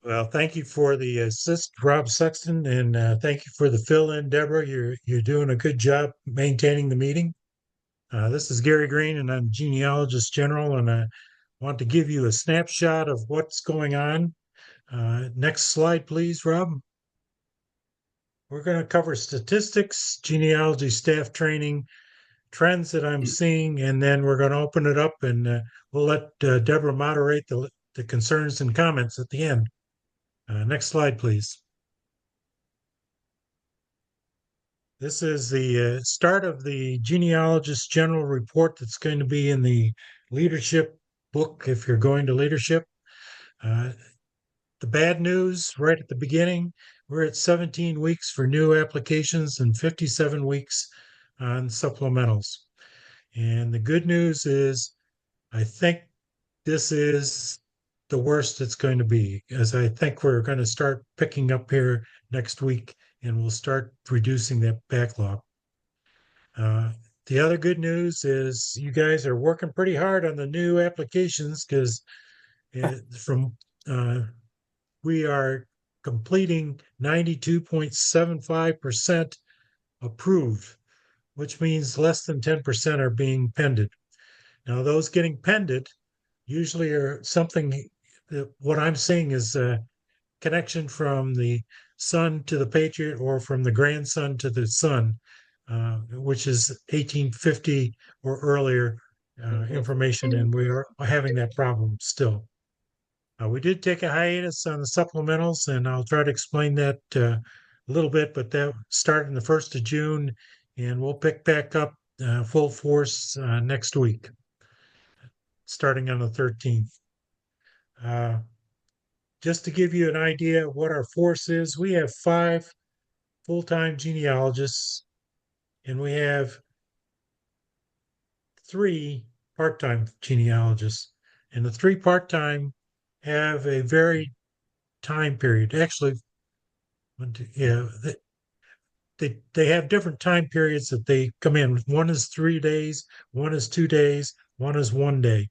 Well, thank you for the assist, Rob Sexton, and thank you for the fill-in, Deborah. You're doing a good job maintaining the meeting. This is Gary Green, and I'm Genealogist General, and I want to give you a snapshot of what's going on. Next slide, please, Rob. We're going to cover statistics, genealogy staff training, trends that I'm seeing, and then we're going to open it up, and we'll let Deborah moderate the concerns and comments at the end. Next slide, please. This is the start of the Genealogist General Report that's going to be in the leadership book if you're going to leadership. Uh, the bad news right at the beginning, we're at 17 weeks for new applications and 57 weeks on supplementals. And the good news is, I think this is the worst it's going to be, as I think we're going to start picking up here next week and we'll start reducing that backlog. Uh, the other good news is you guys are working pretty hard on the new applications because from we are completing 92.75% approved, which means less than 10% are being pended. Now, those getting pended usually are something that what I'm seeing is a connection from the son to the patriot or from the grandson to the son, which is 1850 or earlier information, and we are having that problem still. We did take a hiatus on the supplementals, and I'll try to explain that a little bit, but that started the 1st of June, and we'll pick back up full force next week, starting on the 13th. Just to give you an idea of what our force is, we have 5 full-time genealogists, and we have 3 part-time genealogists. And the 3 part-time have a very time period. Actually, yeah, they have different time periods that they come in. One is 3 days, one is 2 days, one is 1 day.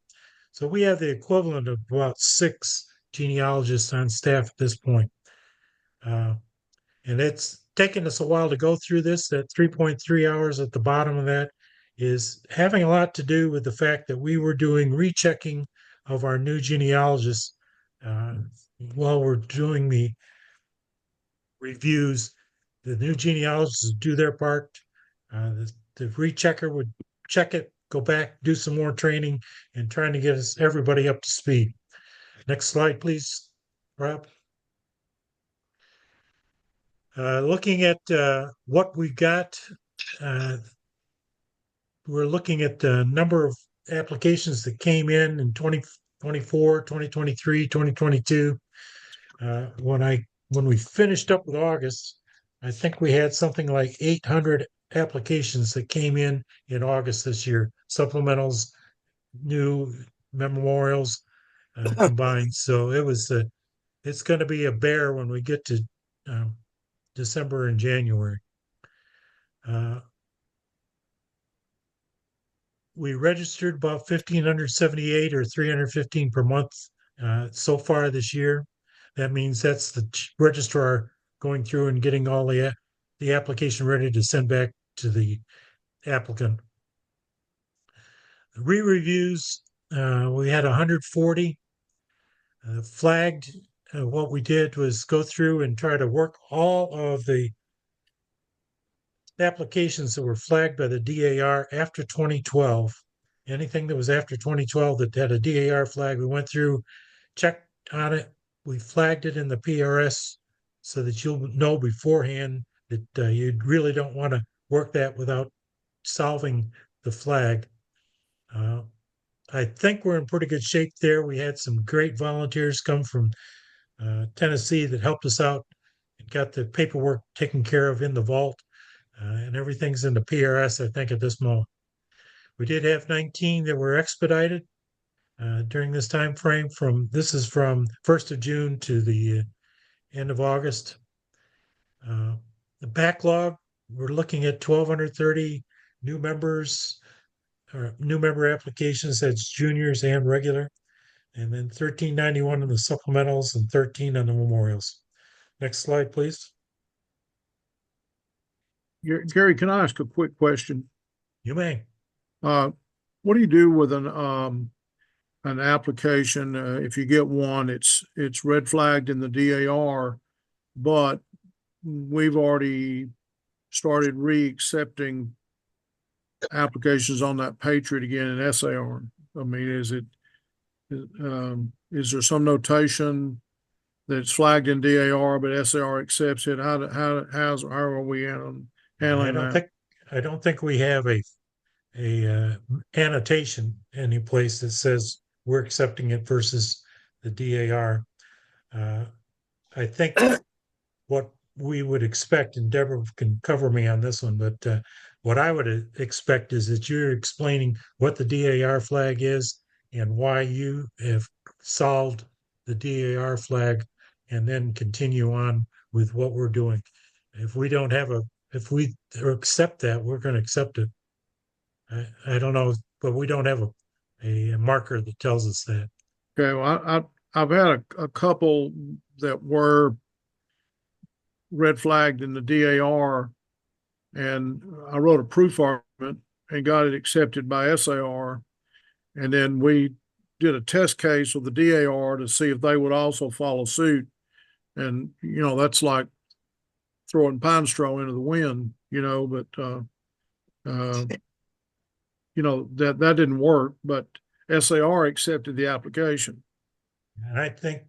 So we have the equivalent of about 6 genealogists on staff at this point. And it's taken us a while to go through this. That 3.3 hours at the bottom of that is having a lot to do with the fact that we were doing rechecking of our new genealogists uh, while we're doing the reviews. The new genealogists do their part. The rechecker would check it, go back, do some more training, and trying to get us everybody up to speed. Next slide, please, Rob. Looking at what we got, uh, we're looking at the number of applications that came in 2024, 2023, 2022. When we finished up with August, I think we had something like 800 applications that came in August this year, supplementals, new memorials combined. So it's going to be a bear when we get to um, December and January. Uh, we registered about 1,578 or 315 per month so far this year. That means that's the registrar going through and getting all the application ready to send back to the applicant. Re-reviews, we had 140 flagged. What we did was go through and try to work all of the applications that were flagged by the DAR after 2012. Anything that was after 2012 that had a DAR flag, we went through, checked on it, we flagged it in the PRS so that you'll know beforehand that you really don't want to work that without solving the flag. I think we're in pretty good shape there. We had some great volunteers come from Tennessee that helped us out and got the paperwork taken care of in the vault, and everything's in the PRS, I think, at this moment. We did have 19 that were expedited during this time frame. This is from 1st of June to the end of August. The backlog, we're looking at 1,230 new member applications. That's juniors and regular. and then 1391 on the supplementals and 13 on the memorials. Next slide, please. Gary, can I ask a quick question? You may. Uh, what do you do with an application? If you get one, it's red flagged in the DAR, but we've already started re-accepting applications on that Patriot again in SAR. I mean, is there some notation that's flagged in DAR, but SAR accepts it? How are we I handling don't that? think I don't think we have a annotation any place that says we're accepting it versus the DAR. I think what we would expect, and Deborah can cover me on this one, but what I would expect is that you're explaining what the DAR flag is and why you have solved the DAR flag, and then continue on with what we're doing. If we don't have if we accept that, we're going to accept it. I don't know, but we don't have a marker that tells us that. Okay, well, I've had a couple that were red flagged in the DAR, and I wrote a proof argument and got it accepted by SAR. And then we did a test case with the DAR to see if they would also follow suit. And, that's like throwing pine straw into the wind, but, uh, that didn't work, but SAR accepted the application. And I think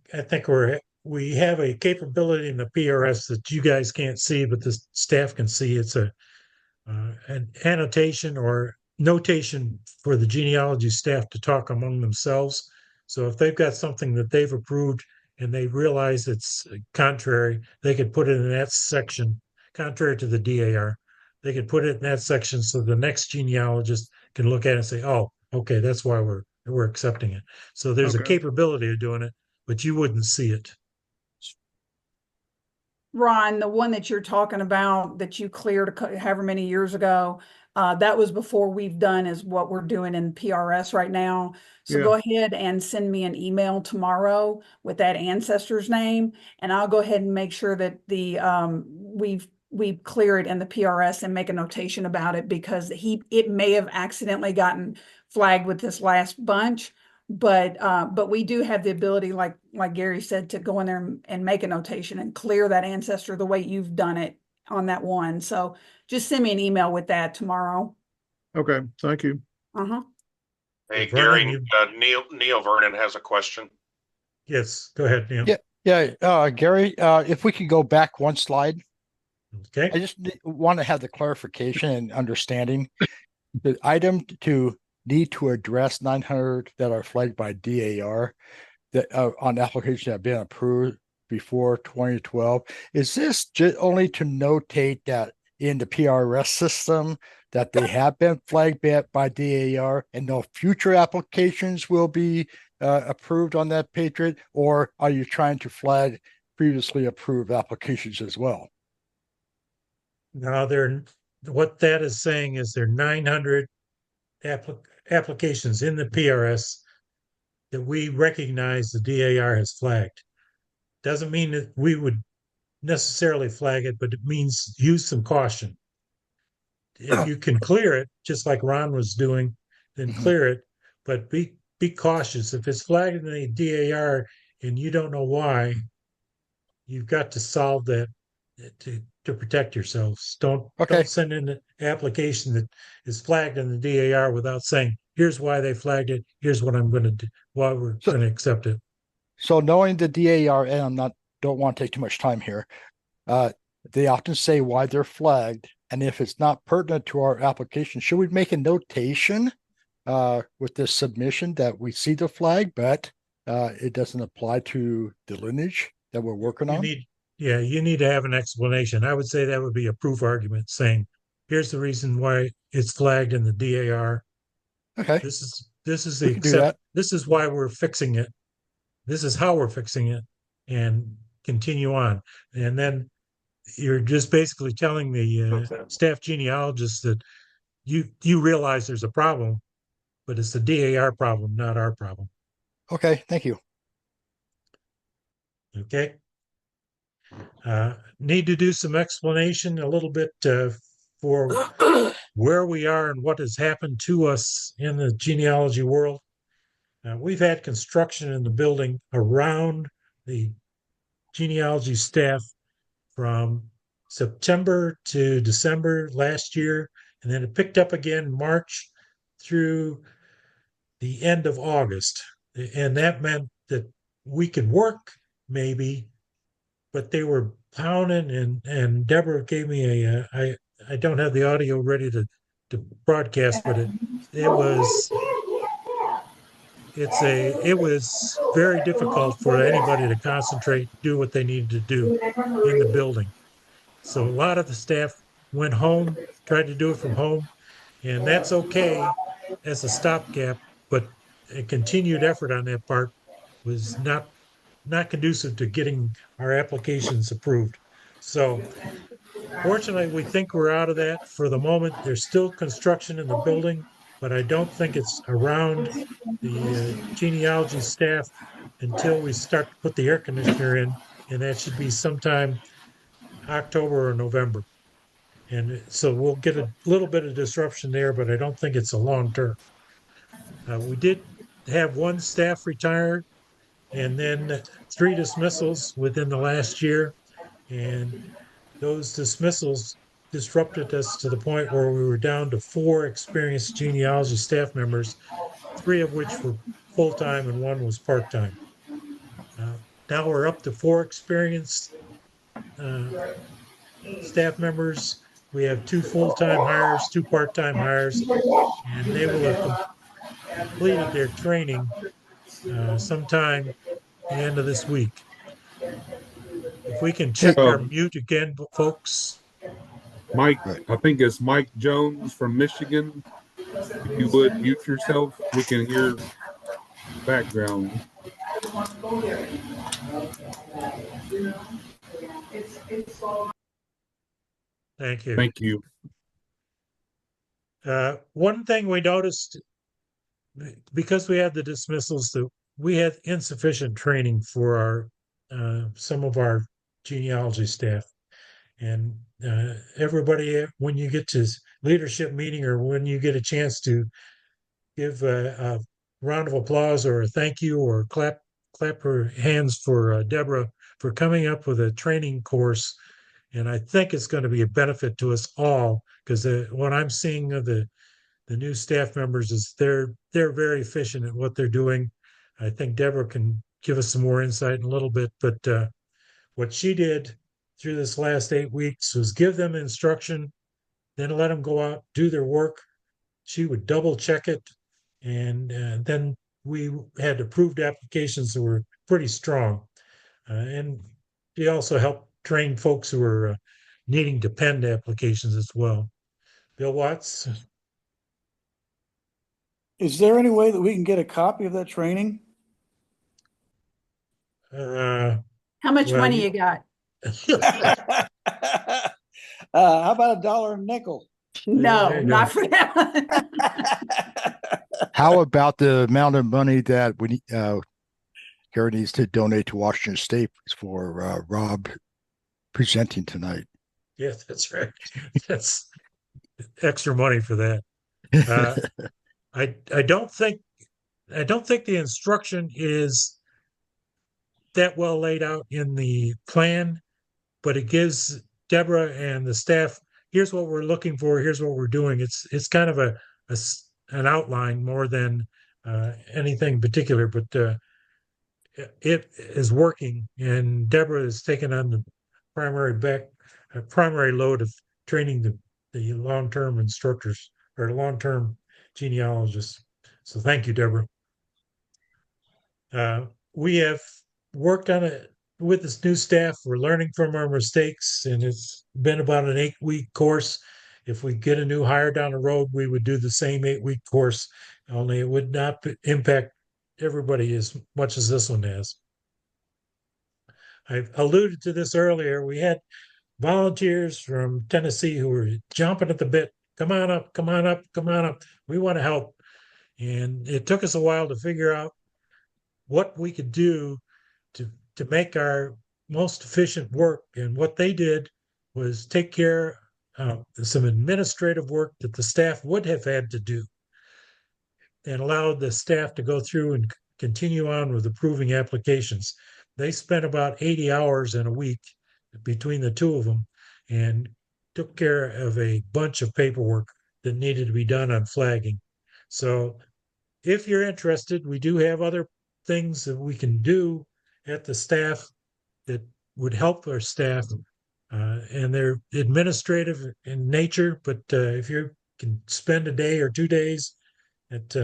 we have a capability in the PRS that you guys can't see, but the staff can see. It's an annotation or notation for the genealogy staff to talk among themselves. So if they've got something that they've approved and they realize it's contrary, they could put it in that section, contrary to the DAR. They could put it in that section so the next genealogist can look at it and say, "Oh, okay, that's why we're accepting it." So there's a Okay. capability of doing it, but you wouldn't see it. Ron, the one that you're talking about that you cleared however many years ago, that was before we've done is what we're doing in PRS right now. So Yeah. go ahead and send me an email tomorrow with that ancestor's name, and I'll go ahead and make sure that we clear it in the PRS and make a notation about it, because it may have accidentally gotten flagged with this last bunch. But we do have the ability, like Gary said, to go in there and make a notation and clear that ancestor the way you've done it on that one. So just send me an email with that tomorrow. Okay. Thank you. Uh-huh. Hey, Vernon, Gary, Neil Vernon has a question. Yes, go ahead, Neil. Yeah, Gary, if we could go back one slide. Okay. I just want to have the clarification and understanding. The item to need to address 900 that are flagged by DAR that on applications that have been approved before 2012. Is this only to notate that in the PRS system that they have been flagged by DAR and no future applications will be approved on that Patriot, or are you trying to flag previously approved applications as well? Now, what that is saying is there are 900 applications in the PRS that we recognize the DAR has flagged. Doesn't mean that we would necessarily flag it, but it means use some caution. If you can clear it, just like Ron was doing, then clear it, but be cautious. If it's flagged in the DAR and you don't know why, you've got to solve that to protect yourselves. Don't send in an application that is flagged in the DAR without saying, "Here's why they flagged it. Here's what I'm going to do. Why we're going to accept it." So knowing the DAR, and don't want to take too much time here. They often say why they're flagged, and if it's not pertinent to our application, should we make a notation with this submission that we see the flag, but it doesn't apply to the lineage that we're working on? You need to have an explanation. I would say that would be a proof argument saying, "Here's the reason why it's flagged in the DAR. Okay. This is the accept. This is why we're fixing it. This is how we're fixing it," and continue on. And then you're just basically telling the staff genealogist that you realize there's a problem, but it's the DAR problem, not our problem. Okay, thank you. Okay. Need to do some explanation a little bit for where we are and what has happened to us in the genealogy world. We've had construction in the building around the genealogy staff from September to December last year, and then it picked up again March through the end of August. And that meant that we could work maybe, but they were pounding, and Deborah gave me I don't have the audio ready to broadcast, but it was it was very difficult for anybody to concentrate, do what they needed to do in the building. So a lot of the staff went home, tried to do it from home, and that's okay as a stopgap, but a continued effort on that part was not conducive to getting our applications approved. So fortunately, we think we're out of that for the moment. There's still construction in the building, but I don't think it's around the genealogy staff until we start to put the air conditioner in, and that should be sometime October or November. And so we'll get a little bit of disruption there, but I don't think it's a long term. We did have one staff retire and then three dismissals within the last year. And those dismissals disrupted us to the point where we were down to four experienced genealogy staff members, three of which were full time and one was part time. Now we're up to four experienced uh, staff members. We have two full time hires, two part time hires, and they will have completed their training sometime the end of this week. If we can check our mute again, folks. Mike, Right. I think it's Mike Jones from Michigan. If you would mute yourself, we can hear background. Thank you. Thank you. One thing we noticed, because we had the dismissals, that we had insufficient training for our some of our genealogy staff. And everybody, when you get to leadership meeting or when you get a chance to give a round of applause or a thank you or clap her hands for Deborah for coming up with a training course. And I think it's going to be a benefit to us all because what I'm seeing of the new staff members is they're very efficient at what they're doing. I think Deborah can give us some more insight in a little bit, but what she did through this last 8 weeks was give them instruction, then let them go out, do their work. She would double check it. And then we had approved applications that were pretty strong. And she also helped train folks who were needing to pen applications as well. Bill Watts? Is there any way that we can get a copy of that training? How much Well, money you got? How about $1 a nickel? No, there you not go. for that. How about the amount of money that we Gary needs to donate to Washington State for Rob presenting tonight? Yeah, that's right. That's extra money for that. I don't think the instruction is that well laid out in the plan, but it gives Deborah and the staff, here's what we're looking for, here's what we're doing. It's kind of an outline more than anything particular, but it is working, and Deborah has taken on the primary load of training the long-term instructors or long-term genealogists. So thank you, Deborah. We have worked on it with this new staff. We're learning from our mistakes, and it's been about an 8-week course. If we get a new hire down the road, we would do the same 8-week course, only it would not impact everybody as much as this one has. I alluded to this earlier. We had volunteers from Tennessee who were jumping at the bit. Come on up, come on up, come on up. We want to help. And it took us a while to figure out what we could do to make our most efficient work. And what they did was take care of some administrative work that the staff would have had to do, and allowed the staff to go through and continue on with approving applications. They spent about 80 hours in a week between the two of them and took care of a bunch of paperwork that needed to be done on flagging. So if you're interested, we do have other things that we can do at the staff that would help our staff, and they're administrative in nature. But if you can spend a day or 2 days at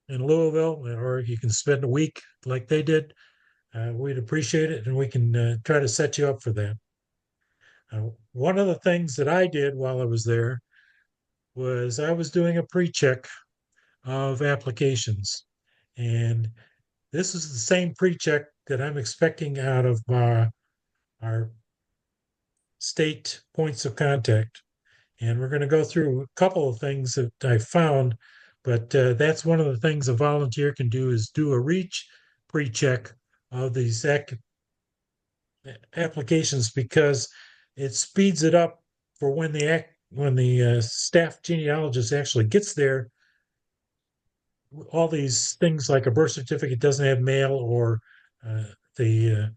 in Louisville, or you can spend a week like they did, we'd appreciate it, and we can try to set you up for that. One of the things that I did while I was there was I was doing a pre-check of applications, and this is the same pre-check that I'm expecting out of our state points of contact. And we're going to go through a couple of things that I found, but that's one of the things a volunteer can do, is do a reach pre-check of these applications, because it speeds it up for when the staff genealogist actually gets there. All these things like a birth certificate doesn't have mail, or the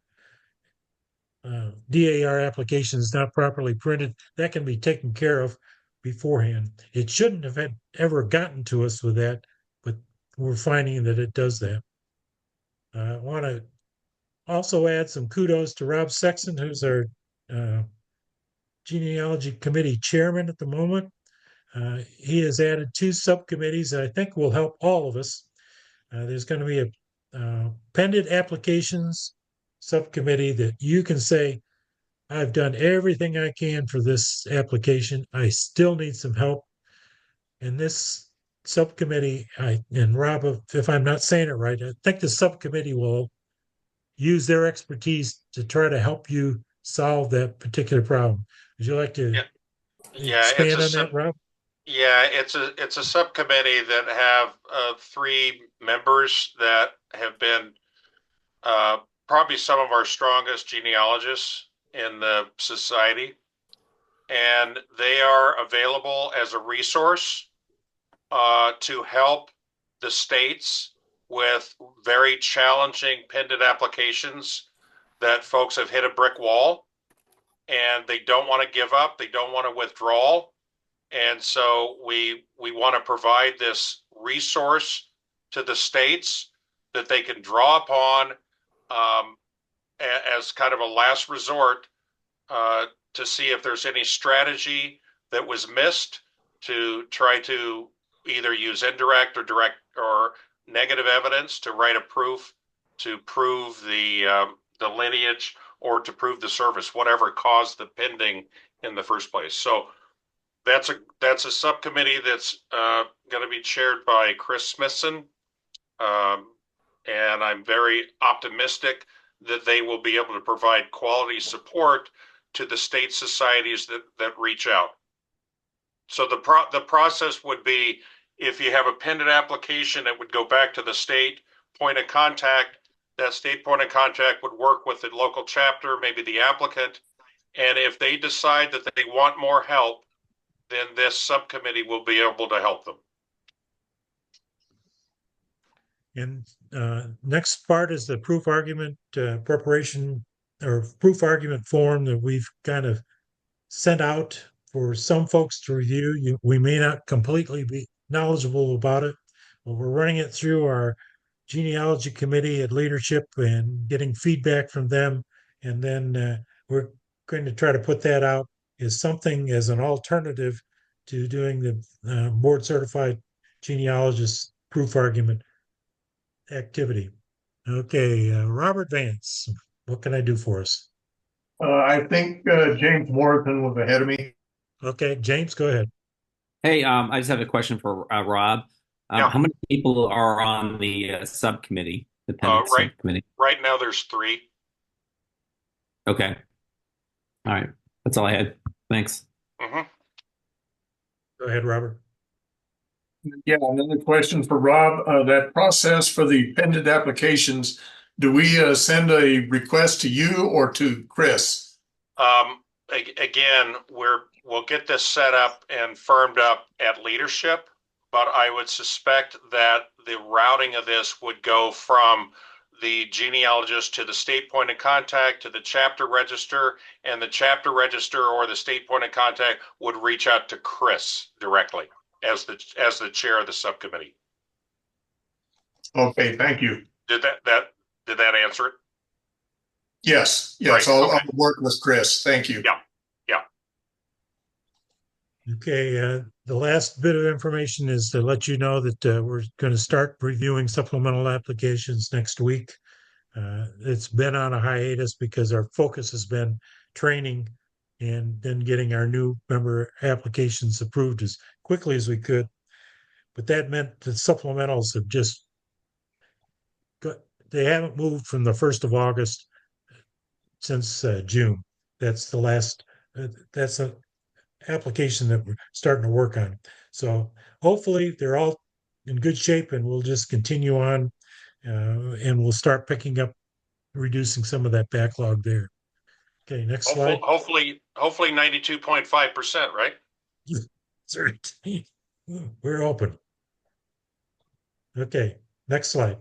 DAR application is not properly printed, that can be taken care of beforehand. It shouldn't have ever gotten to us with that, but we're finding that it does that. I want to also add some kudos to Rob Sexton, who's our genealogy committee chairman at the moment. He has added 2 subcommittees that I think will help all of us. There's going to be a pending applications subcommittee that you can say, I've done everything I can for this application. I still need some help. And this subcommittee, and Rob, if I'm not saying it right, I think the subcommittee will use their expertise to try to help you solve that particular problem. Would you like to expand on that, Rob? Yeah, it's a subcommittee that have 3 members that have been probably some of our strongest genealogists in the society, and they are available as a resource to help the states with very challenging pending applications that folks have hit a brick wall and they don't want to give up, they don't want to withdraw. And so we want to provide this resource to the states that they can draw upon as kind of a last resort to see if there's any strategy that was missed to try to either use indirect or direct or negative evidence to write a proof to prove the lineage or to prove the service, whatever caused the pending in the first place. So that's a subcommittee that's going to be chaired by Chris Smithson, and I'm very optimistic that they will be able to provide quality support to the state societies that reach out. So the process would be, if you have a pending application, it would go back to the state point of contact. That state point of contact would work with the local chapter, maybe the applicant, and if they decide that they want more help, then this subcommittee will be able to help them. And next part is the proof argument preparation, or proof argument form that we've kind of sent out for some folks to review. We may not completely be knowledgeable about it, but we're running it through our genealogy committee at leadership and getting feedback from them. And then we're going to try to put that out as something, as an alternative to doing the board certified genealogist proof argument activity. Okay, Robert Vance, what can I do for us? I think James Morrison was ahead of me. Okay, James, go ahead. Hey, I just have a question for Rob. Yeah. How many people are on the subcommittee, the pending subcommittee? Right now, there's 3. Okay. All right. That's all I had. Thanks. Mm-hmm. Go ahead, Robert. Yeah, another question for Rob. That process for the pending applications, do we send a request to you or to Chris? Again, we'll get this set up and firmed up at leadership, but I would suspect that the routing of this would go from the genealogist to the state point of contact to the chapter register, and the chapter register or the state point of contact would reach out to Chris directly as the chair of the subcommittee. Okay, thank you. Did that answer it? Yes, Right, I'll okay. work with Chris. Thank you. Yeah. Okay, the last bit of information is to let you know that we're going to start reviewing supplemental applications next week. It's been on a hiatus because our focus has been training and then getting our new member applications approved as quickly as we could. But that meant the supplementals have just they haven't moved from the 1st of August since June. That's the last, that's an application that we're starting to work on. So hopefully they're all in good shape and we'll just continue on and we'll start picking up, reducing some of that backlog there. Okay, next slide. Hopefully 92.5%, right? We're open. Okay, next slide.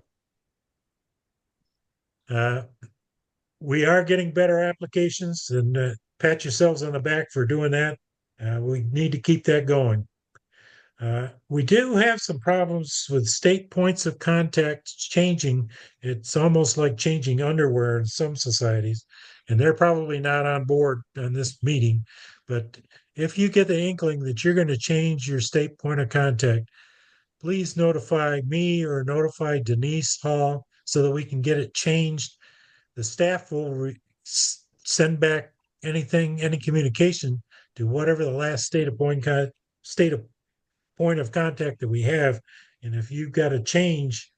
We are getting better applications and pat yourselves on the back for doing that. We need to keep that going. We do have some problems with state points of contact changing. It's almost like changing underwear in some societies, and they're probably not on board on this meeting. But if you get the inkling that you're going to change your state point of contact, please notify me or notify Denise Hall so that we can get it changed. The staff will send back any communication to whatever the last state of point of contact that we have. And if you've got to change,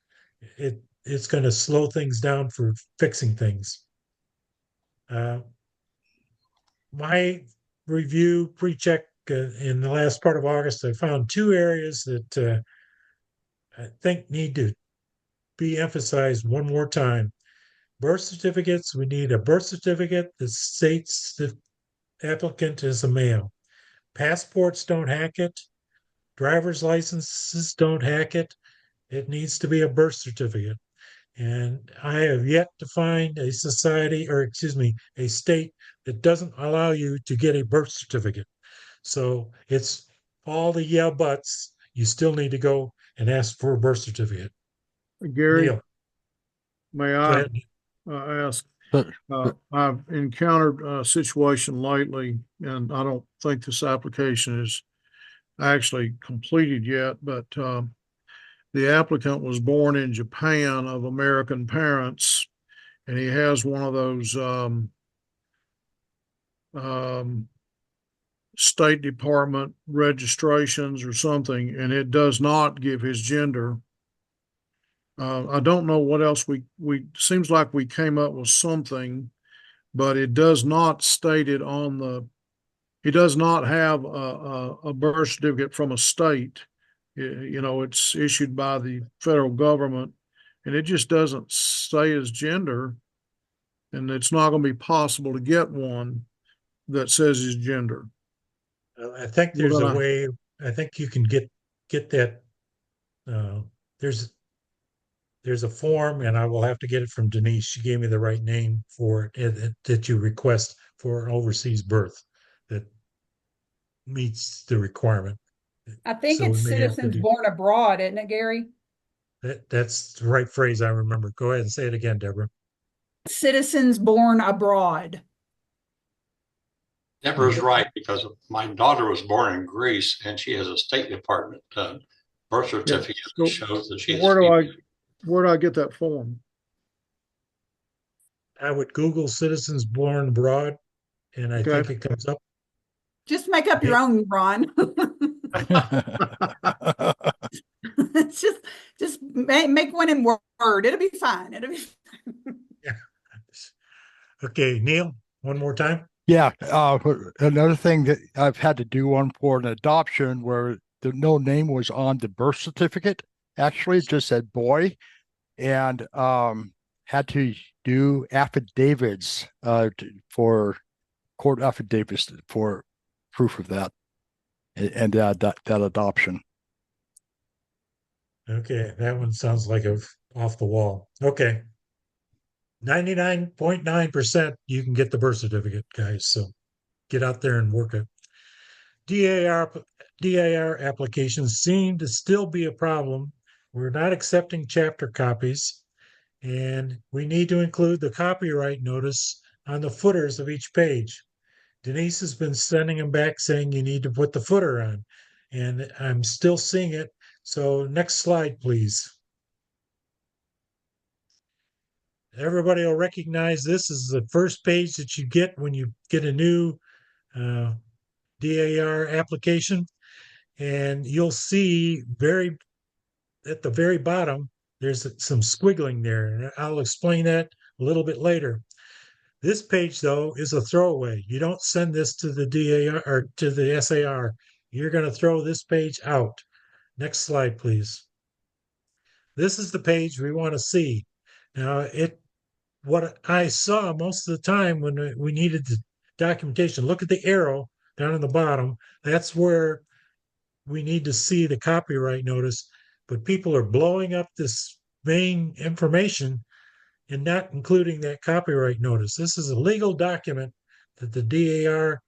it's going to slow things down for fixing things. My review pre-check in the last part of August, I found 2 areas that I think need to be emphasized one more time. Birth certificates, we need a birth certificate that states the applicant is a male. Passports don't hack it. Driver's licenses don't hack it. It needs to be a birth certificate. And I have yet to find a society, or excuse me, a state that doesn't allow you to get a birth certificate. So it's all the yeah buts. You still need to go and ask for a birth certificate. Gary, Neil, may go I ahead. ask? But I've encountered a situation lately, and I don't think this application is actually completed yet, but the applicant was born in Japan of American parents, and he has one of those State Department registrations or something, and it does not give his gender. I don't know what else we seems like we came up with something, but it does not state it on the. He does not have a birth certificate from a state. You know, it's issued by the federal government, and it just doesn't say his gender, and it's not going to be possible to get one that says his gender. I think there's a way. I think you can get that. There's a form, and I will have to get it from Denise. She gave me the right name for it that you request for an overseas birth that meets the requirement. I think So we it's may have to citizens do born abroad, isn't it, Gary? that's the right phrase I remember. Go ahead and say it again, Deborah. Citizens born abroad. Deborah's right, because my daughter was born in Greece and she has a State Department birth certificate that shows that she is. Where do I get that form? I would Google citizens born abroad, and I think it comes up. Just make up your own, Ron. just make one in Word. It'll be fine. It'll be fine. Yeah. Okay, Neil, one more time. Yeah, another thing that I've had to do one for an adoption where no name was on the birth certificate. Actually, it just said boy, and had to do affidavits for court affidavits for proof of that and that adoption. Okay, that one sounds like off the wall. Okay. 99.9% you can get the birth certificate, guys. So get out there and work it. DAR applications seem to still be a problem. We're not accepting chapter copies, and we need to include the copyright notice on the footers of each page. Denise has been sending them back saying you need to put the footer on, and I'm still seeing it. So next slide, please. Everybody will recognize this is the first page that you get when you get a new DAR application. And you'll see at the very bottom, there's some squiggling there. And I'll explain that a little bit later. This page, though, is a throwaway. You don't send this to the DAR or to the SAR. You're going to throw this page out. Next slide, please. This is the page we want to see. Now, what I saw most of the time when we needed the documentation, look at the arrow down in the bottom. That's where we need to see the copyright notice, but people are blowing up this main information and not including that copyright notice. This is a legal document that the DAR,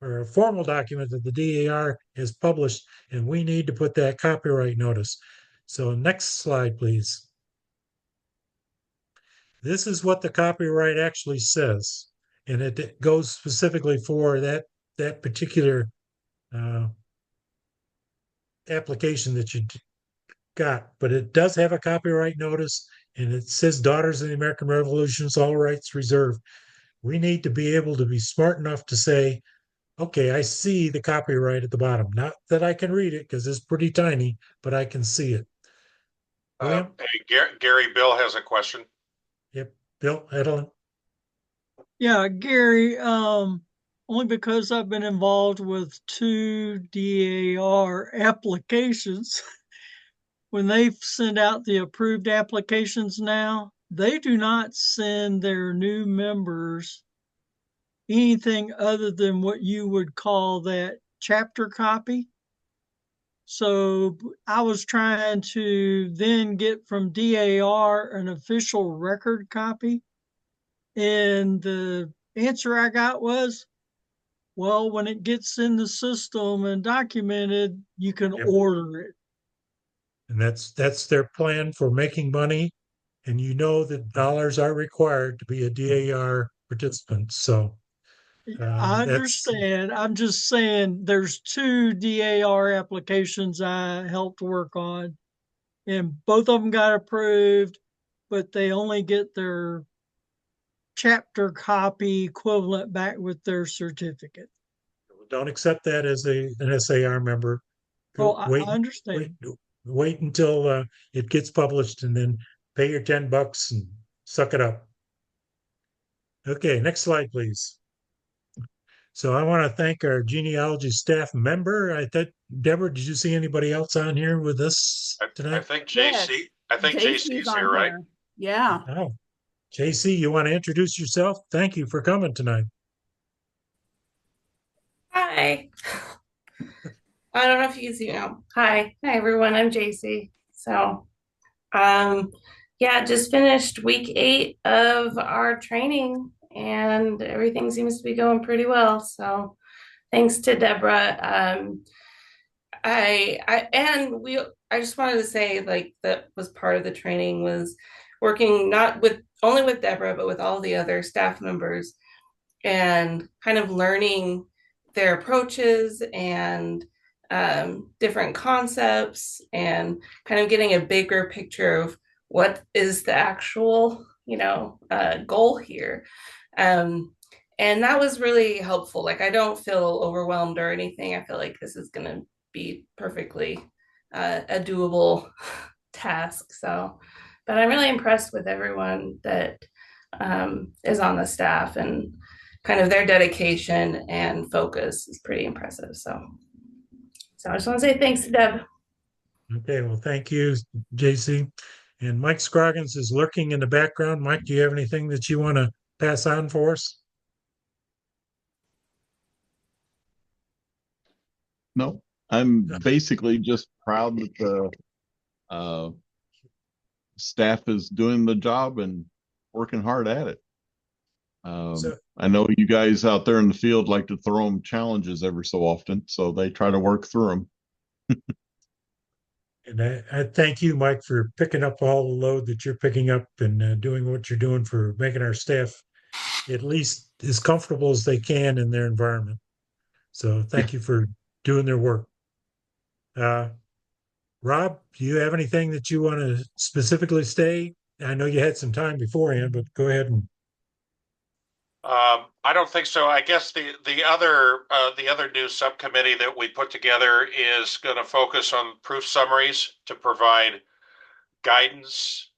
or a formal document that the DAR has published, and we need to put that copyright notice. So next slide, please. This is what the copyright actually says, and it goes specifically for that particular application that you got, but it does have a copyright notice, and it says Daughters of the American Revolution, all rights reserved. We need to be able to be smart enough to say, okay, I see the copyright at the bottom. Not that I can read it because it's pretty tiny, but I can see it. Hey, Gary, Bill has a question. Yep, Bill Edelin. Yeah, Gary, only because I've been involved with 2 DAR applications. When they send out the approved applications now, they do not send their new members anything other than what you would call that chapter copy. So I was trying to then get from DAR an official record copy. And the answer I got was, well, when it gets in the system and documented, you can order it. And that's their plan for making money. And you know that dollars are required to be a DAR participant. So I understand. I'm just saying there's 2 DAR applications I helped work on, and both of them got approved, but they only get their chapter copy equivalent back with their certificate. Don't accept that as an SAR member. I understand. Wait until it gets published and then pay your $10 and suck it up. Okay, next slide, please. So I want to thank our genealogy staff member. I thought, Deborah, did you see anybody else on here with us tonight? I think JC. I think JC's here, right? Yeah. Oh, JC, you want to introduce yourself? Thank you for coming tonight. Hi. I don't know if you can see now. Hi everyone. I'm JC. So, yeah, just finished week 8 of our training, and everything seems to be going pretty well. So, thanks to Deborah. I just wanted to say, like, that was part of the training was working not only with Deborah, but with all the other staff members, and kind of learning their approaches and different concepts, and kind of getting a bigger picture of what is the actual, goal here. And that was really helpful. Like, I don't feel overwhelmed or anything. I feel like this is going to be perfectly a doable task. So, but I'm really impressed with everyone that is on the staff, and kind of their dedication and focus is pretty impressive. So So I just want to say thanks to Deb. Okay, well, thank you, JC. And Mike Scroggins is lurking in the background. Mike, do you have anything that you want to pass on for us? No, I'm basically just proud that the staff is doing the job and working hard at it. I know you guys out there in the field like to throw them challenges every so often, so they try to work through them. And I thank you, Mike, for picking up all the load that you're picking up and doing what you're doing for making our staff at least as comfortable as they can in their environment. So thank you for doing their work. Rob, do you have anything that you want to specifically state? I know you had some time beforehand, but go ahead and. I don't think so. I guess the other new subcommittee that we put together is going to focus on proof summaries to provide guidance,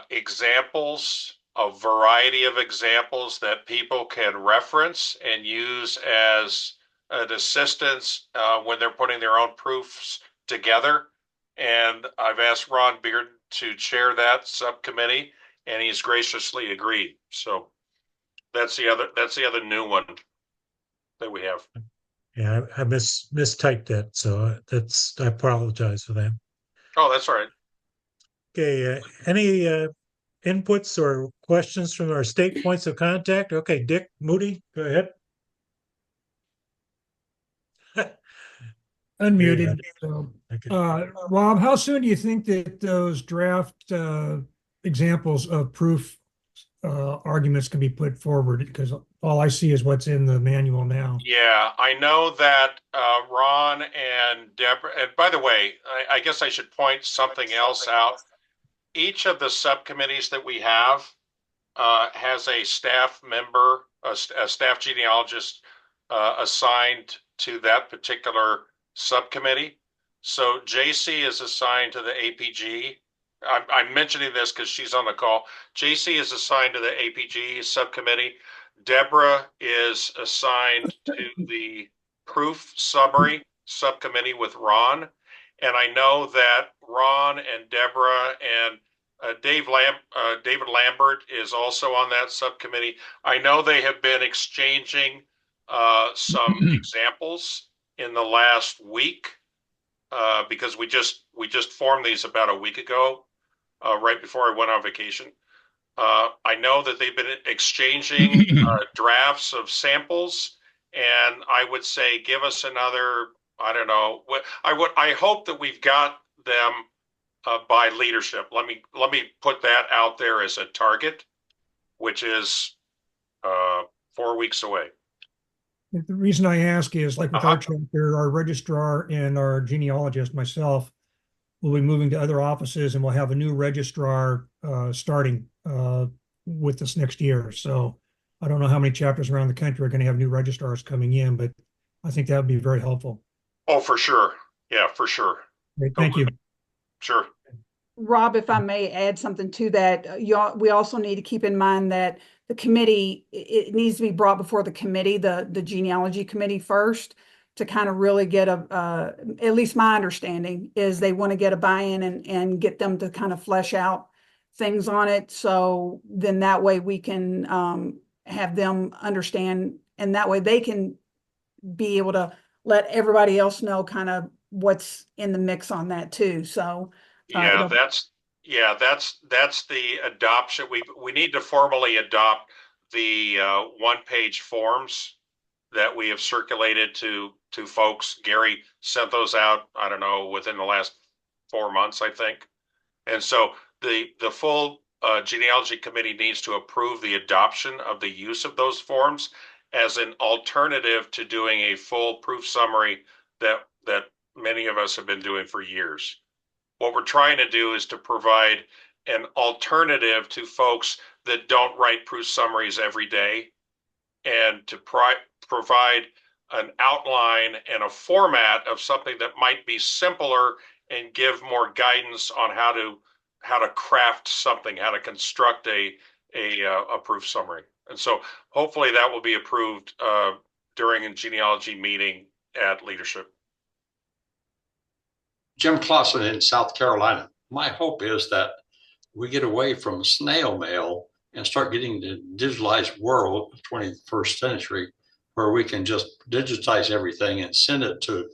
examples, a variety of examples that people can reference and use as an assistance when they're putting their own proofs together. And I've asked Ron Beard to chair that subcommittee, and he's graciously agreed. So that's the other new one that we have. Yeah, I mistyped that, so I apologize for that. Oh, that's all right. Okay, any inputs or questions from our state points of contact? Okay, Dick Moody, go ahead. Unmuted. So, Rob, how soon do you think that those draft examples of proof arguments can be put forward? Because all I see is what's in the manual now. Yeah, I know that Ron and Deborah, and by the way, I guess I should point something else out. Each of the subcommittees that we have has a staff member, a staff genealogist assigned to that particular subcommittee. So JC is assigned to the APG. I'm mentioning this because she's on the call. JC is assigned to the APG subcommittee. Deborah is assigned to the proof summary subcommittee with Ron. And I know that Ron and Deborah and David Lambert is also on that subcommittee. I know they have been exchanging some examples in the last week because we just formed these about a week ago, right before I went on vacation. I know that they've been exchanging drafts of samples, and I would say give us another. I don't know. I hope that we've got them by leadership. Let me put that out there as a target, which is 4 weeks away. The reason I ask is, like with our chapter, our registrar and our genealogist, myself, will be moving to other offices, and we'll have a new registrar starting with this next year. So I don't know how many chapters around the country are going to have new registrars coming in, but I think that would be very helpful. Oh, for sure. Yeah, for sure. Great. Thank you. Sure. Rob, if I may add something to that, we also need to keep in mind that the committee, it needs to be brought before the committee, the genealogy committee first, to kind of really get at least my understanding is they want to get a buy-in and get them to kind of flesh out things on it. So then that way we can have them understand, and that way they can be able to let everybody else know kind of what's in the mix on that too. So yeah, that's the adoption. We need to formally adopt the one-page forms that we have circulated to folks. Gary sent those out, I don't know, within the last 4 months, I think. And so the full genealogy committee needs to approve the adoption of the use of those forms as an alternative to doing a full proof summary that many of us have been doing for years. What we're trying to do is to provide an alternative to folks that don't write proof summaries every day, and to provide an outline and a format of something that might be simpler and give more guidance on how to craft something, how to construct a proof summary. And so hopefully that will be approved during a genealogy meeting at leadership. Jim Clausen in South Carolina. My hope is that we get away from snail mail and start getting the digitalized world of 21st century, where we can just digitize everything and send it to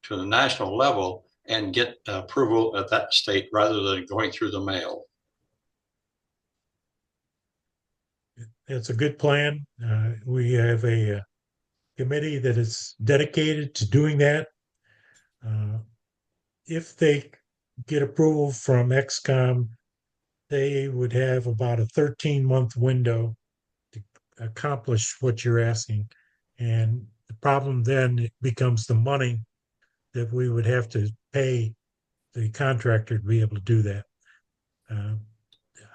the national level and get approval at that state rather than going through the mail. It's a good plan. We have a committee that is dedicated to doing that. If they get approval from XCOM, they would have about a 13-month window to accomplish what you're asking. And the problem then becomes the money that we would have to pay the contractor to be able to do that.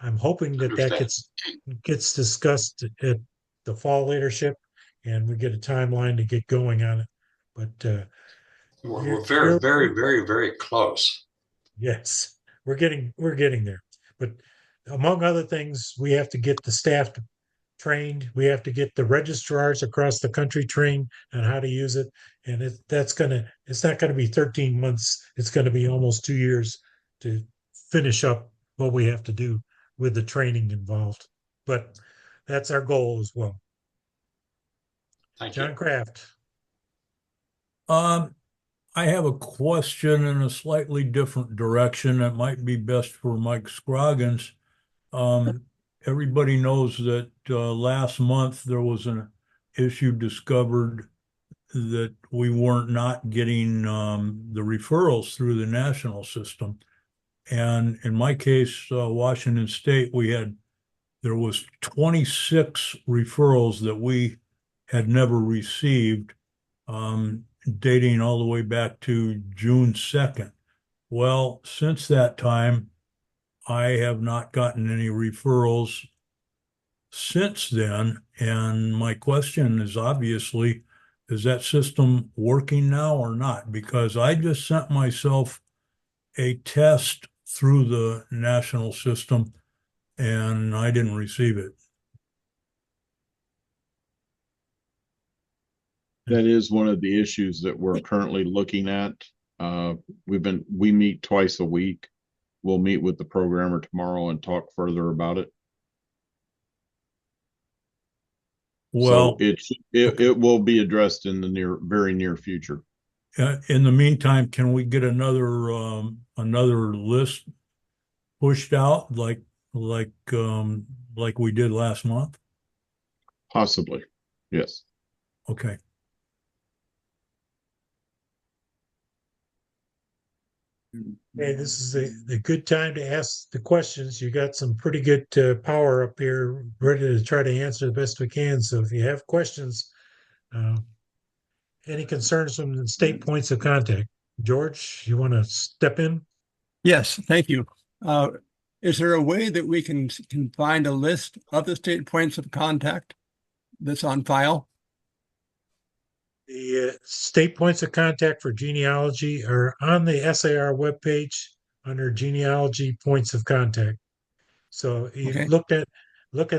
I'm hoping that gets discussed at the fall leadership, and we get a timeline to get going on it. But we're very, very, very, very close. Yes, we're getting there. But among other things, we have to get the staff trained. We have to get the registrars across the country trained on how to use it. And it's not gonna be 13 months. It's gonna be almost 2 years to finish up what we have to do with the training involved. But that's our goal as well. Thank John you. Kraft. I have a question in a slightly different direction that might be best for Mike Scroggins. Everybody knows that last month there was an issue discovered that we weren't not getting the referrals through the national system. And in my case, Washington State, there was 26 referrals that we had never received, dating all the way back to June 2nd. Well, since that time, I have not gotten any referrals since then. And my question is obviously, is that system working now or not? Because I just sent myself a test through the national system and I didn't receive it. That is one of the issues that we're currently looking at. We meet twice a week. We'll meet with the programmer tomorrow and talk further about it. Well, so it will be addressed in the very near future. In the meantime, can we get another list pushed out like we did last month? Possibly, yes. Okay. Hey, this is a good time to ask the questions. You got some pretty good power up here, ready to try to answer the best we can. So if you have questions, any concerns from the state points of contact, George, you want to step in? Yes, thank you. Is there a way that we can find a list of the state points of contact that's on file? The state points of contact for genealogy are on the SAR webpage under genealogy points of contact. So you look at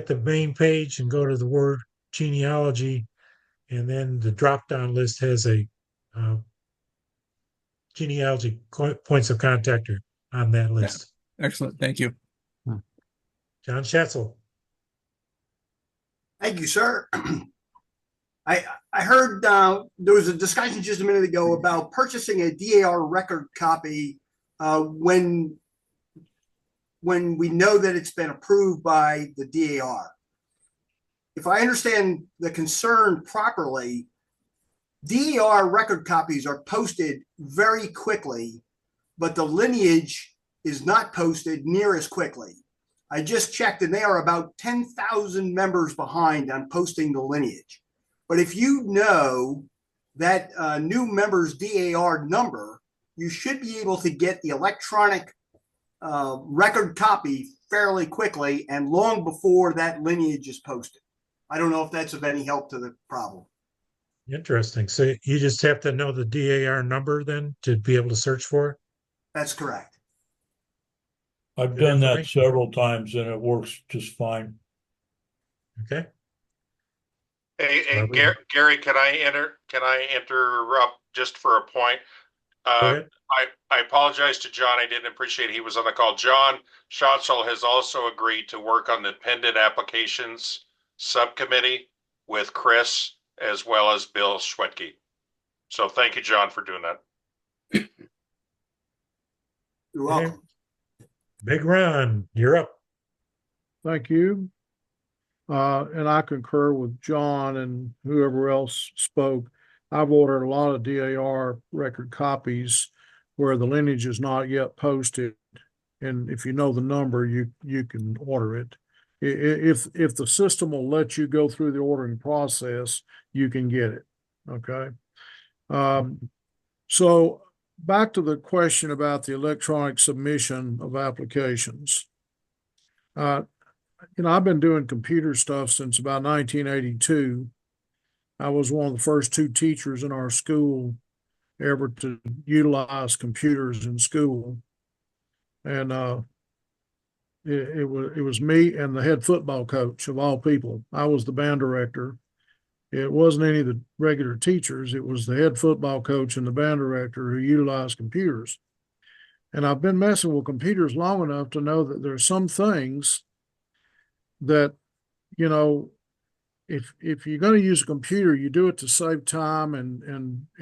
the main page and go to the word genealogy, and then the drop-down list has a genealogy points of contact on that list. Yeah. Excellent. Thank you. John Schatzel. Thank you, sir. I heard there was a discussion just a minute ago about purchasing a DAR record copy when we know that it's been approved by the DAR. If I understand the concern properly, DAR record copies are posted very quickly, but the lineage is not posted near as quickly. I just checked and they are about 10,000 members behind on posting the lineage. But if you know that new member's DAR number, you should be able to get the electronic record copy fairly quickly and long before that lineage is posted. I don't know if that's of any help to the problem. Interesting. So you just have to know the DAR number then to be able to search for it? That's correct. I've done that several times and it works just fine. Okay. Hey, Gary, can I interrupt just for a point? I apologize to John. I didn't appreciate he was on the call. John Schatzel has also agreed to work on the pending applications subcommittee with Chris as well as Bill Schwetke. So thank you, John, for doing that. You're welcome. Big Ron, you're up. Thank you. And I concur with John and whoever else spoke. I've ordered a lot of DAR record copies where the lineage is not yet posted. And if you know the number, you can order it. If the system will let you go through the ordering process, you can get it. Okay. So back to the question about the electronic submission of applications. I've been doing computer stuff since about 1982. I was one of the first 2 teachers in our school ever to utilize computers in school. And it was me and the head football coach of all people. I was the band director. It wasn't any of the regular teachers. It was the head football coach and the band director who utilized computers. And I've been messing with computers long enough to know that there's some things that, if you're going to use a computer, you do it to save time and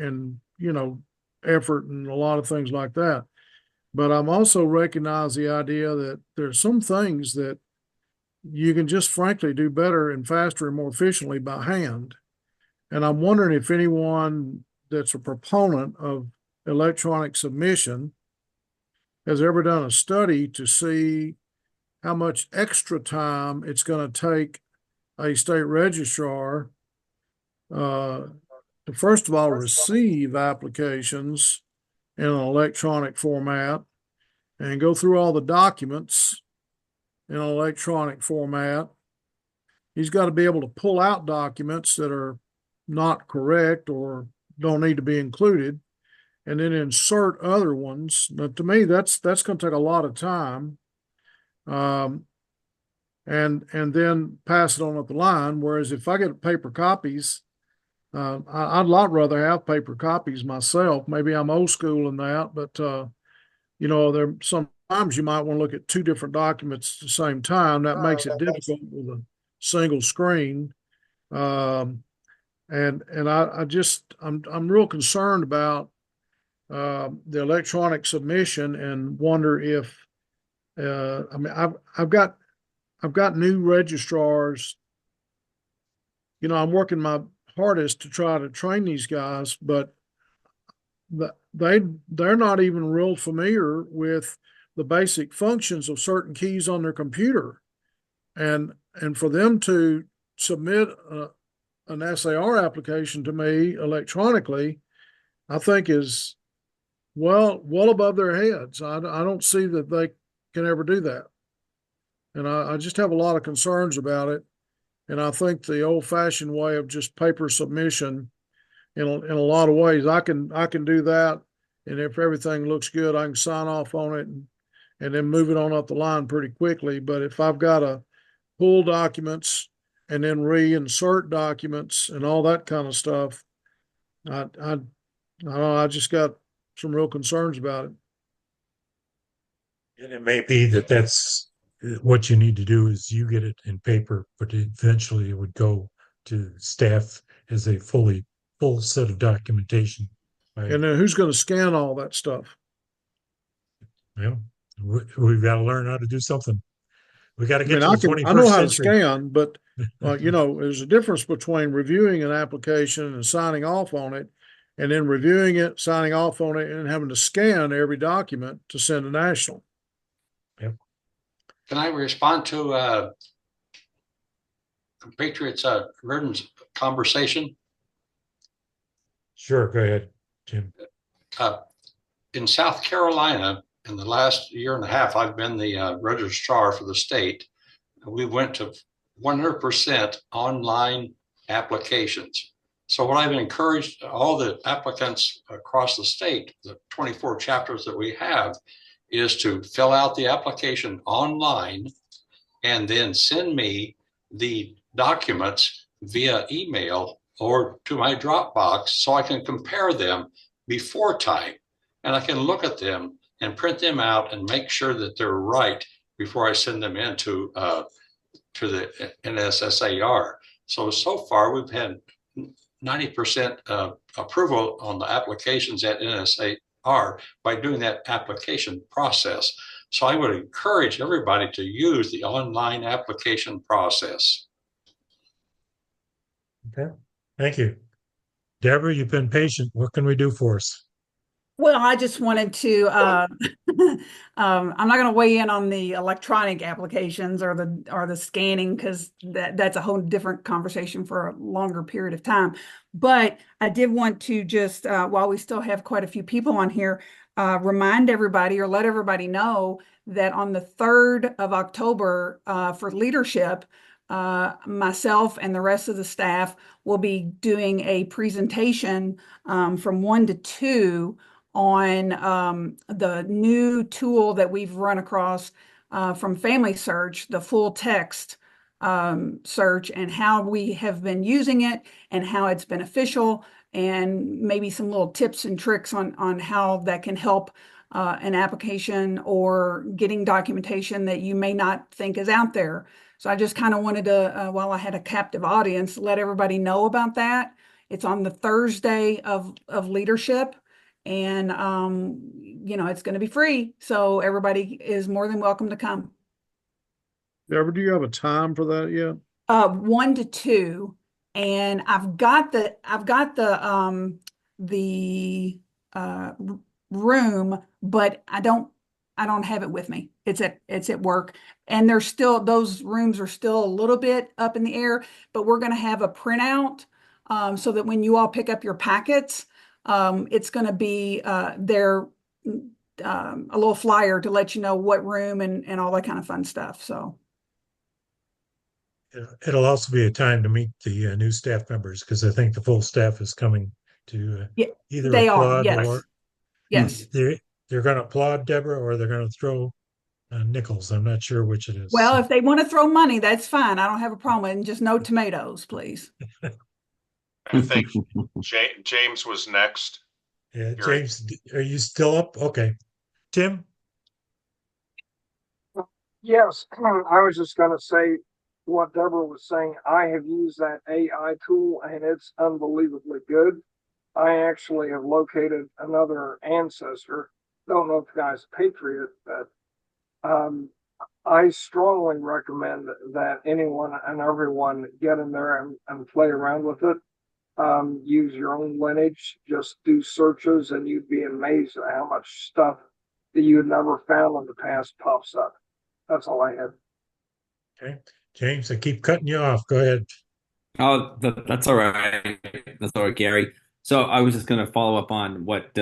effort and a lot of things like that. But I'm also recognize the idea that there's some things that you can just frankly do better and faster and more efficiently by hand. And I'm wondering if anyone that's a proponent of electronic submission has ever done a study to see how much extra time it's going to take a state registrar to, first of all, receive applications in an electronic format and go through all the documents in an electronic format. He's got to be able to pull out documents that are not correct or don't need to be included, and then insert other ones. Now, to me, that's going to take a lot of time, and then pass it on up the line. Whereas if I get paper copies, I'd a lot rather have paper copies myself. Maybe I'm old school in that, but there sometimes you might want to look at 2 different documents at the same time. That makes it difficult with a single screen. And I'm real concerned about the electronic submission and wonder if I've got new registrars. I'm working my hardest to try to train these guys, but they're not even real familiar with the basic functions of certain keys on their computer, and for them to submit an SAR application to me electronically, I think is well above their heads. I don't see that they can ever do that, and I just have a lot of concerns about it. And I think the old-fashioned way of just paper submission, in a lot of ways, I can do that, and if everything looks good, I can sign off on it and then move it on up the line pretty quickly. But if I've got to pull documents and then reinsert documents and all that kind of stuff, I just got some real concerns about it. And it may be that's what you need to do is you get it in paper, but eventually it would go to staff as a full set of documentation. And then who's going to scan all that stuff? Well, we've got to learn how to do something. We got to get to the 21st I know how century. to scan, but there's a difference between reviewing an application and signing off on it, and then reviewing it, signing off on it, and having to scan every document to send to national. Yep. Can I respond to Patriots Reardon's conversation? Sure, go ahead, Jim. In South Carolina, in the last year and a half, I've been the registrar for the state. We went to 100% online applications. So what I've encouraged all the applicants across the state, the 24 chapters that we have, is to fill out the application online and then send me the documents via email or to my Dropbox so I can compare them before time. and I can look at them and print them out and make sure that they're right before I send them into to the NSSAR. So far we've had 90% approval on the applications at NSAR by doing that application process. So I would encourage everybody to use the online application process. Okay, thank you. Deborah, you've been patient. What can we do for us? Well, I just wanted to, I'm not going to weigh in on the electronic applications or the scanning, because that's a whole different conversation for a longer period of time. But I did want to just, while we still have quite a few people on here, remind everybody or let everybody know that on the 3rd of October for leadership, myself and the rest of the staff will be doing a presentation from 1 to 2 on the new tool that we've run across from Family Search, the full text search, and how we have been using it and how it's beneficial, and maybe some little tips and tricks on how that can help an application or getting documentation that you may not think is out there. So I just kind of wanted to, while I had a captive audience, let everybody know about that. It's on the Thursday of leadership. And, it's going to be free. So everybody is more than welcome to come. Deborah, do you have a time for that yet? 1 to 2. And I've got the room, but I don't have it with me. It's at work. And those rooms are still a little bit up in the air, but we're going to have a printout so that when you all pick up your packets, it's going to be there, a little flyer to let you know what room and all that kind of fun stuff. So it'll also be a time to meet the new staff members, because I think the full staff is coming to either they applaud are. Yes. or Yes. they're going to applaud Deborah, or they're going to throw nickels. I'm not sure which it is. Well, if they want to throw money, that's fine. I don't have a problem. And just no tomatoes, please. I think James was next. Yeah, James, are you still up? Okay. Tim? Yes, I was just going to say what Deborah was saying. I have used that AI tool and it's unbelievably good. I actually have located another ancestor. Don't know if the guy's a patriot, but I strongly recommend that anyone and everyone get in there and play around with it. Use your own lineage, just do searches, and you'd be amazed at how much stuff that you had never found in the past pops up. That's all I had. Okay. James, I keep cutting you off. Go ahead. Oh, that's all right. That's all right, Gary. So I was just going to follow up on what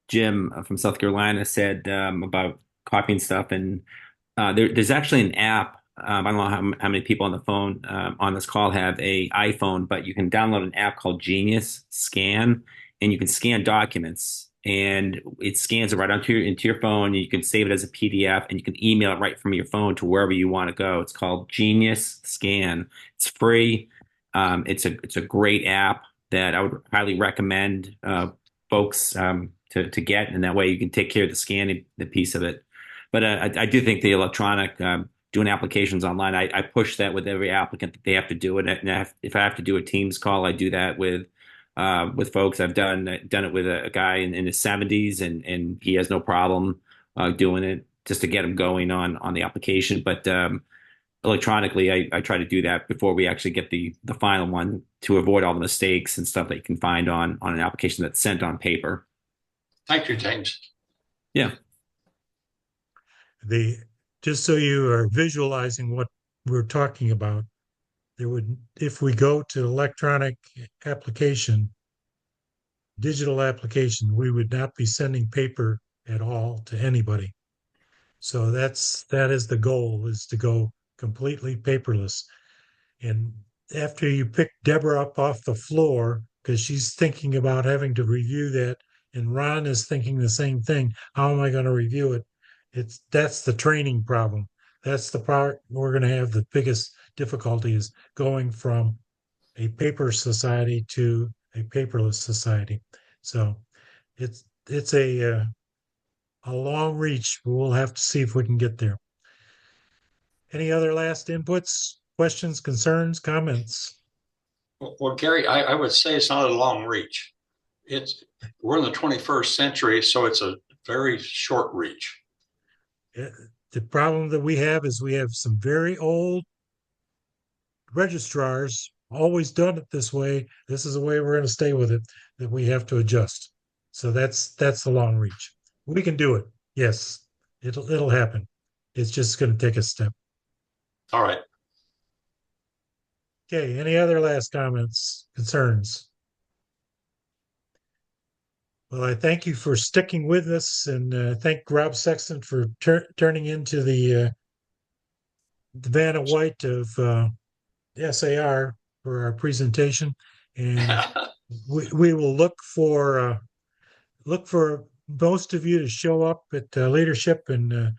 Jim from South Carolina said about copying stuff. And there's actually an app. I don't know how many people on the phone on this call have a iPhone, but you can download an app called Genius Scan, and you can scan documents. And it scans it right into your phone. You can save it as a PDF, and you can email it right from your phone to wherever you want to go. It's called Genius Scan. It's free. It's a great app that I would highly recommend folks to get, and that way you can take care of the scanning the piece of it. But I do think the electronic doing applications online, I push that with every applicant that they have to do it. And if I have to do a Teams call, I do that with folks. I've done it with a guy in his 70s, and he has no problem doing it, just to get him going on the application. But electronically, I try to do that before we actually get the final one, to avoid all the mistakes and stuff that you can find on an application that's sent on paper. Thank you, James. Yeah. Just so you are visualizing what we're talking about, if we go to electronic application, digital application, we would not be sending paper at all to anybody. So that is the goal, is to go completely paperless. And after you pick Deborah up off the floor, because she's thinking about having to review that, and Ron is thinking the same thing, how am I going to review it? That's the training problem. That's the part we're going to have the biggest difficulty, is going from a paper society to a paperless society. So it's a long reach. We'll have to see if we can get there. Any other last inputs, questions, concerns, comments? Well, Gary, I would say it's not a long reach. We're in the 21st century, so it's a very short reach. The problem that we have is we have some very old registrars always done it this way. This is the way we're going to stay with it, that we have to adjust. So that's the long reach. We can do it. Yes, it'll happen. It's just going to take a step. All right. Okay. Any other last comments, concerns? Well, I thank you for sticking with us, and thank Rob Sexton for turning into the Vanna White of SAR for our presentation, and we will look for most of you to show up at leadership, and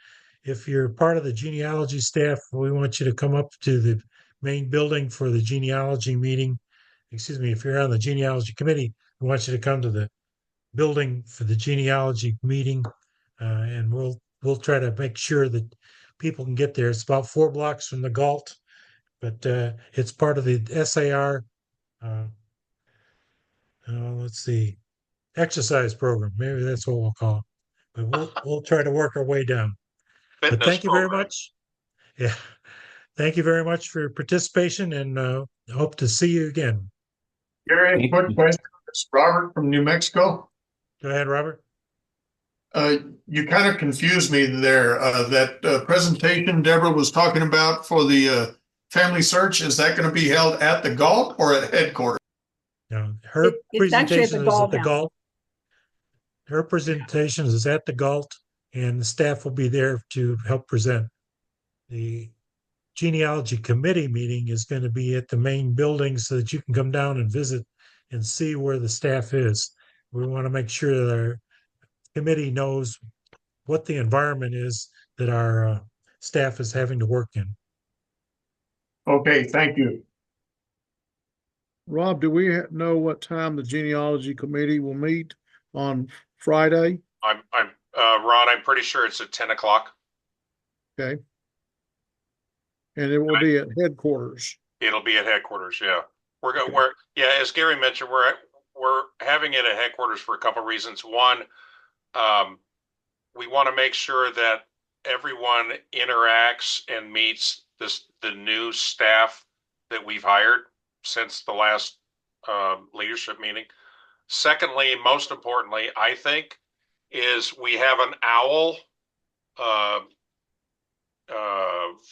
if you're part of the genealogy staff, we want you to come up to the main building for the genealogy meeting. Excuse me, if you're on the genealogy committee, we want you to come to the building for the genealogy meeting, and we'll try to make sure that people can get there. It's about 4 blocks from the Galt, but it's part of the SAR. Let's see, exercise program. Maybe that's what we'll call it. But we'll try to work our way down. But thank you very much. Yeah, thank you very much for your participation, and hope to see you again. Gary, quick question. It's Robert from New Mexico. Go ahead, Robert. You kind of confused me there. That presentation Deborah was talking about for the family search, is that going to be held at the Galt or at headquarters? No, her It's actually at presentation the is at Galt the now. Galt. Her presentation is at the Galt, and the staff will be there to help present. The genealogy committee meeting is going to be at the main building so that you can come down and visit and see where the staff is. We want to make sure that our committee knows what the environment is that our staff is having to work in. Okay, thank you. Rob, do we know what time the genealogy committee will meet on Friday? I'm Ron, I'm pretty sure it's at 10 o'clock. Okay. And it will be at headquarters. It'll be at headquarters. Yeah. Yeah, as Gary mentioned, we're having it at headquarters for a couple of reasons. One, we want to make sure that everyone interacts and meets the new staff that we've hired since the last leadership meeting. Secondly, most importantly, I think, is we have an OWL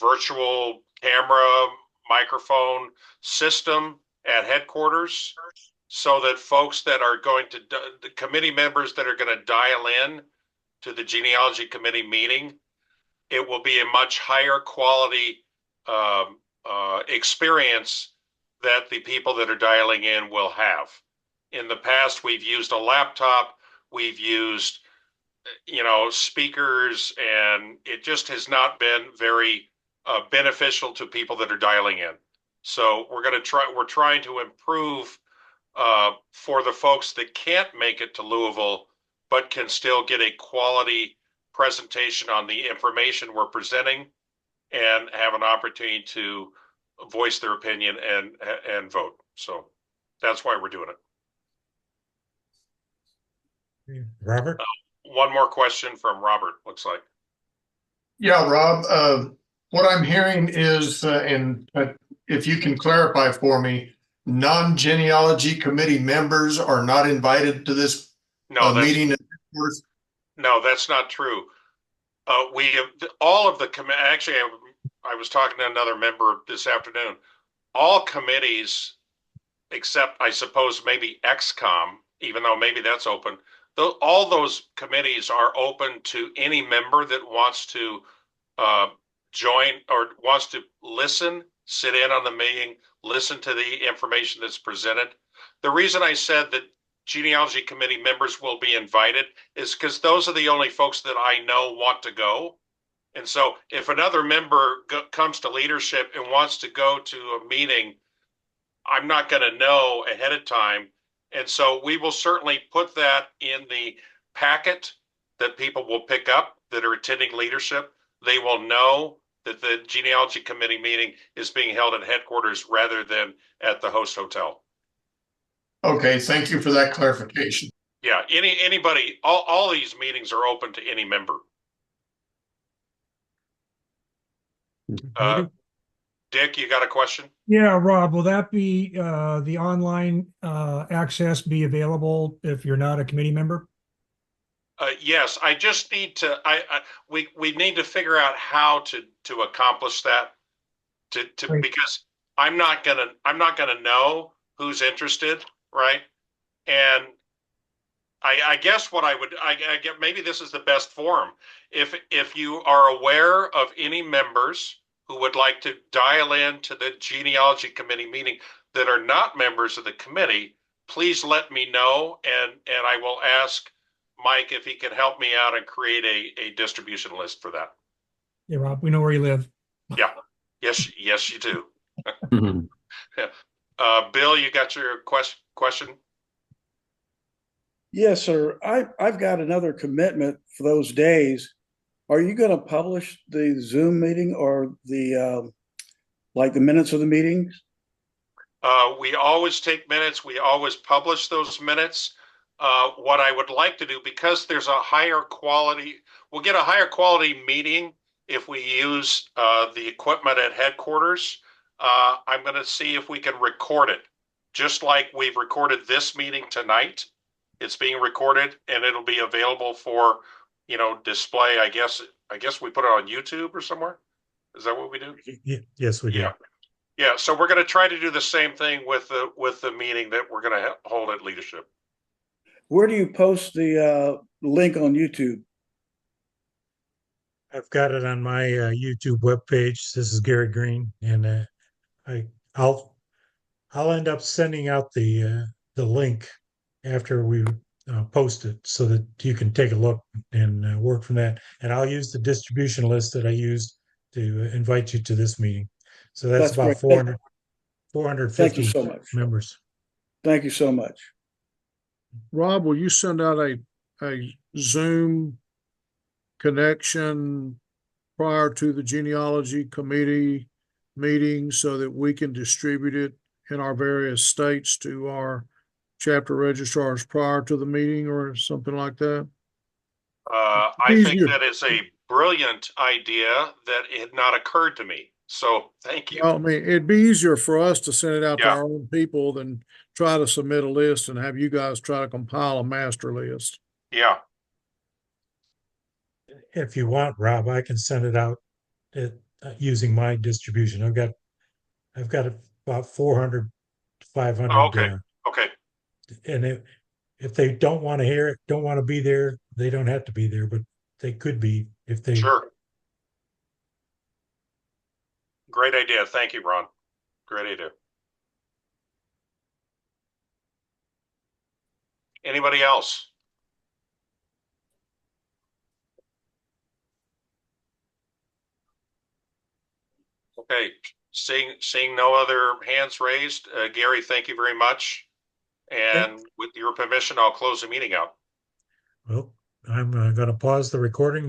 virtual camera microphone system at headquarters, so that folks that are going to, the committee members that are going to dial in to the genealogy committee meeting, it will be a much higher quality experience that the people that are dialing in will have. In the past, we've used a laptop, we've used, speakers, and it just has not been very beneficial to people that are dialing in. So we're trying to improve for the folks that can't make it to Louisville, but can still get a quality presentation on the information we're presenting and have an opportunity to voice their opinion and vote. So that's why we're doing it. Robert? One more question from Robert, looks like. Yeah, Rob, what I'm hearing is, and if you can clarify for me, non-genealogy committee members are not invited to this meeting? No, that's not true. We have all of the actually, I was talking to another member this afternoon. All committees, except I suppose maybe XCOM, even though maybe that's open, all those committees are open to any member that wants to join or wants to listen, sit in on the meeting, listen to the information that's presented. The reason I said that genealogy committee members will be invited is because those are the only folks that I know want to go. And so if another member comes to leadership and wants to go to a meeting, I'm not going to know ahead of time. And so we will certainly put that in the packet that people will pick up that are attending leadership, they will know that the genealogy committee meeting is being held at headquarters rather than at the host hotel. Okay, thank you for that clarification. Yeah, anybody, all these meetings are open to any member. Dick, you got a question? Yeah, Rob, will that be the online access be available if you're not a committee member? Yes, I just need to. We need to figure out how to accomplish that. Because I'm not gonna know who's interested, right? And I guess what I get, maybe this is the best forum. If you are aware of any members who would like to dial in to the genealogy committee meeting that are not members of the committee, please let me know, and I will ask Mike if he can help me out and create a distribution list for that. Yeah, Rob, we know where you live. Yeah. Yes, you do. Yeah. Bill, you got your question? Yes, sir. I've got another commitment for those days. Are you going to publish the Zoom meeting or the like the minutes of the meetings? We always take minutes. We always publish those minutes. What I would like to do, because there's a higher quality, we'll get a higher quality meeting if we use the equipment at headquarters. I'm going to see if we can record it, just like we've recorded this meeting tonight. It's being recorded and it'll be available for, display. I guess we put it on YouTube or somewhere. Is that what we do? Yes, we do. Yeah. So we're going to try to do the same thing with the meeting that we're going to hold at leadership. Where do you post the link on YouTube? I've got it on my YouTube webpage. This is Gary Green, and I'll end up sending out the link after we post it so that you can take a look and work from that. And I'll use the distribution list that I used to invite you to this meeting. So that's about great. 450 Thank you so much. members. Thank you so much. Rob, will you send out a Zoom connection prior to the genealogy committee meeting so that we can distribute it in our various states to our chapter registrars prior to the meeting or something like that? I think that is a brilliant idea that had not occurred to me. So thank you. Well, I mean, it'd be easier for us to send it out to our own people than try to submit a list and have you guys try to compile a master list. Yeah. If you want, Rob, I can send it out using my distribution. I've got about 400, 500. Oh, okay. Okay. And if they don't want to hear it, don't want to be there, they don't have to be there, but they could be if they. Sure. Great idea. Thank you, Ron. Great idea. Anybody else? Okay, seeing no other hands raised, Gary, thank you very much. And with your permission, I'll close the meeting out. Well, I'm going to pause the recording